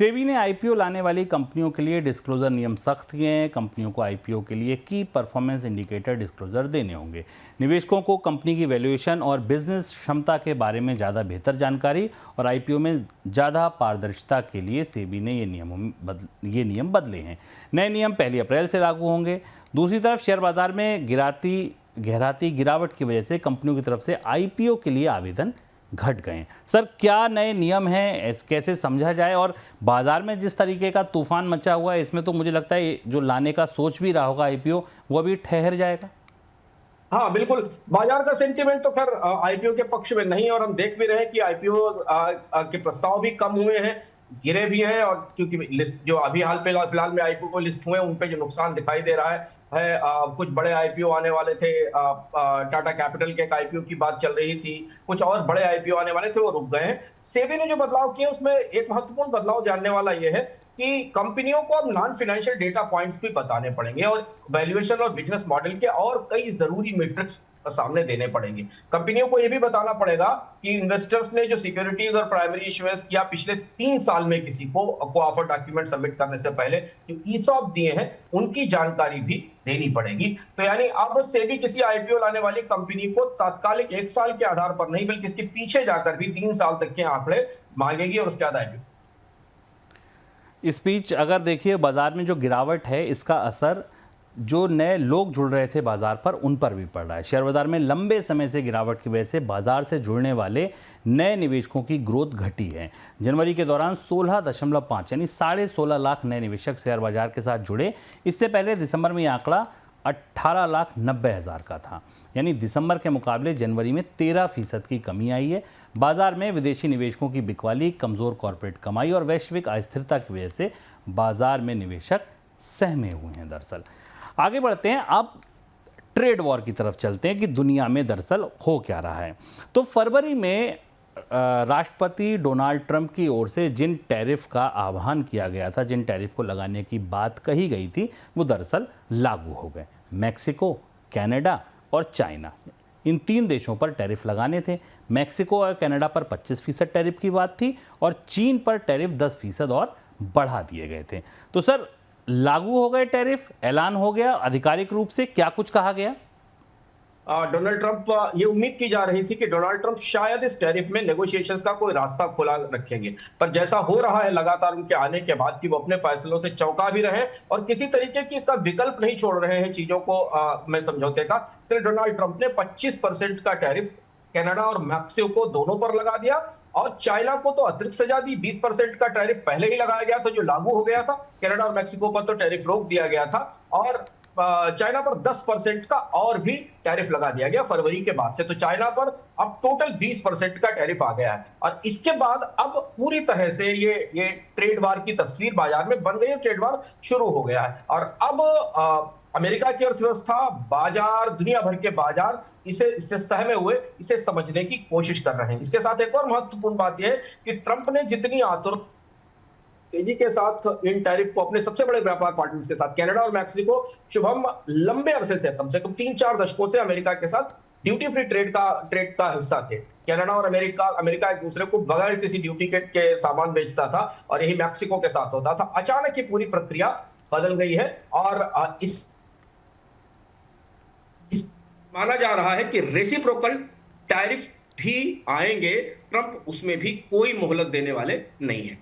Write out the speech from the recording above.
सेबी ने आईपीओ लाने वाली कंपनियों के लिए डिस्क्लोजर नियम सख्त किए हैं। कंपनियों को आईपीओ के लिए की परफॉर्मेंस इंडिकेटर डिस्क्लोजर देने होंगे। निवेशकों को कंपनी की वैल्यूएशन और बिजनेस क्षमता के बारे में ज़्यादा बेहतर जानकारी और आईपीओ में ज़्यादा पारदर्शिता के लिए सेबी ने ये नियम बदले हैं। नए नियम 1 अप्रैल से लागू होंगे। दूसरी तरफ शेयर बाजार में गहराती गिरावट की वजह से कंपनियों की तरफ से आईपीओ के लिए आवेदन घट गए। सर, क्या नए नियम हैं, कैसे समझा जाए? और बाजार में जिस तरीके का तूफान मचा हुआ है, इसमें तो मुझे लगता है जो लाने का सोच भी रहा होगा आईपीओ, वो अभी ठहर जाएगा। हाँ बिल्कुल, बाजार का सेंटीमेंट तो खैर आईपीओ के पक्ष में नहीं, और हम देख भी रहे हैं कि आईपीओ के प्रस्ताव भी कम हुए हैं, गिरे भी हैं। और क्योंकि लिस्ट जो अभी फिलहाल में आईपीओ लिस्ट हुए हैं, उन पे जो नुकसान दिखाई दे रहा है कुछ बड़े आईपीओ आने वाले थे। टाटा कैपिटल के एक आईपीओ की बात चल रही थी, कुछ और बड़े आईपीओ आने वाले थे, वो रुक गए हैं। सेबी ने जो बदलाव किए उसमें एक महत्वपूर्ण बदलाव जानने वाला यह है कि कंपनियों को अब नॉन फाइनेंशियल डेटा पॉइंट्स भी बताने पड़ेंगे, और वैल्यूएशन और बिजनेस मॉडल के और कई जरूरी मैट्रिक्स सामने देने पड़ेंगे। कंपनियों को यह भी बताना पड़ेगा कि इन्वेस्टर्स ने जो सिक्योरिटीज और प्राइमरी इश्यूएंस किया पिछले 3 साल में, किसी को ऑफर डॉक्यूमेंट सबमिट करने से पहले जो ईसॉप दिए हैं, उनकी जानकारी भी देनी पड़ेगी। तो यानी अब सेबी किसी आईपीओ लाने वाली कंपनी को तात्कालिक 1 साल के आधार पर नहीं, बल्कि इसके पीछे जाकर भी 3 साल तक के आंकड़े मांगेगी, और उसके बाद आईपीओ। इस बीच अगर देखिए बाजार में जो गिरावट है, इसका असर जो नए लोग जुड़ रहे थे बाजार पर, उन पर भी पड़ रहा है। शेयर बाजार में लंबे समय से गिरावट की वजह से बाजार से जुड़ने वाले नए निवेशकों की ग्रोथ घटी है। जनवरी के दौरान 16.5 यानी 16.5 लाख नए निवेशक शेयर बाजार के साथ जुड़े। इससे पहले दिसंबर में यह आंकड़ा 18,90,000 का था, यानी दिसंबर के मुकाबले जनवरी में 13% की कमी आई है। बाजार में विदेशी निवेशकों की बिकवाली, कमज़ोर कॉर्पोरेट कमाई और वैश्विक अस्थिरता की वजह से बाजार में निवेशक सहमे हुए हैं। दरअसल आगे बढ़ते हैं, अब ट्रेड वॉर की तरफ चलते हैं कि दुनिया में दरअसल हो क्या रहा है। तो फरवरी में राष्ट्रपति डोनाल्ड ट्रंप की ओर से जिन टैरिफ का आह्वान किया गया था, जिन टैरिफ को लगाने की बात कही गई थी, वो दरअसल लागू हो गए। मैक्सिको, कनाडा और चाइना, इन 3 देशों पर टैरिफ लगाने थे। मैक्सिको और कनाडा पर 25% टैरिफ की बात थी और चीन पर टैरिफ 10% और बढ़ा दिए गए थे। तो सर, लागू हो गए टैरिफ, ऐलान हो गया आधिकारिक रूप से, क्या कुछ कहा गया? डोनाल्ड ट्रंप, ये उम्मीद की जा रही थी कि डोनाल्ड ट्रंप शायद इस टैरिफ में नेगोशिएशंस का कोई रास्ता खुला रखेंगे, पर जैसा हो रहा है लगातार उनके आने के बाद कि वो अपने फैसलों से चौंका भी रहे और किसी तरीके की का विकल्प नहीं छोड़ रहे हैं चीजों को में समझौते का। इसलिए डोनाल्ड ट्रंप ने 25% का टैरिफ कनाडा और मैक्सिको को दोनों पर लगा दिया, और चाइना को तो अतिरिक्त सजा दी। 20% का टैरिफ पहले ही लगाया गया था, जो लागू हो गया था। कनाडा और मैक्सिको पर तो टैरिफ रोक दिया गया था, और चाइना पर 10% का और भी टैरिफ लगा दिया गया फरवरी के बाद से। तो चाइना पर अब टोटल 20% का टैरिफ आ गया है, और इसके बाद अब पूरी तरह से ये ट्रेड वार की तस्वीर बाजार में बन गई है। ट्रेड वार शुरू हो गया है, और अब अमेरिका की अर्थव्यवस्था, बाजार, दुनिया भर के बाजार इससे सहमे हुए, इसे समझने की कोशिश कर रहे हैं। इसके साथ एक और महत्वपूर्ण बात यह है कि ट्रंप ने जितनी आतुर तेजी के साथ इन टैरिफ को अपने सबसे बड़े व्यापार पार्टनर्स के साथ, कनाडा और मैक्सिको, शुभम लंबे अरसे से, कम से कम 3-4 दशकों से अमेरिका के साथ ड्यूटी फ्री ट्रेड का हिस्सा थे। कनाडा और अमेरिका एक दूसरे को बगैर किसी ड्यूटी के सामान बेचता था, और यही मैक्सिको के साथ होता था। अचानक ये पूरी प्रक्रिया बदल गई है, और इस माना जा रहा है कि रेसिप्रोकल टैरिफ भी आएंगे। ट्रंप उसमें भी कोई मोहलत देने वाले नहीं है।